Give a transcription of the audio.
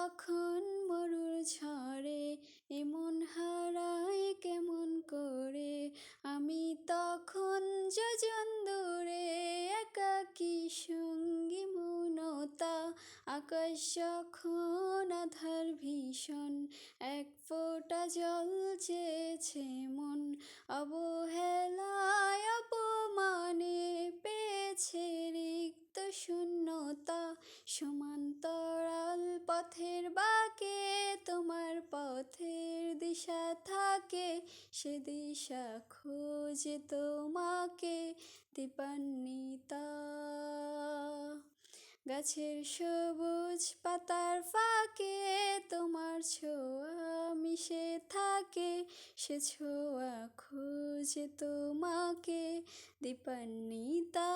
তখন মরুর ঝড়ে এমন হারাই কেমন করে। আমি তখন যোজন দূরে একাকী সঙ্গী মৌনতা। আকাশ যখন আঁধার ভীষণ এক ফোঁটা জল চেয়েছে মন। অবহেলায় অপমানে পেয়েছে রিক্ত শূন্যতা। সমান্তরাল পথের বাঁকে তোমার পথের দিশা থাকে, সে দিশা খোঁজে তোমাকে দীপান্বিতা। গাছের সবুজ পাতার ফাঁকে তোমার ছোঁয়া মিশে থাকে, সে ছোঁয়া খোঁজে তোমাকে দীপান্বিতা।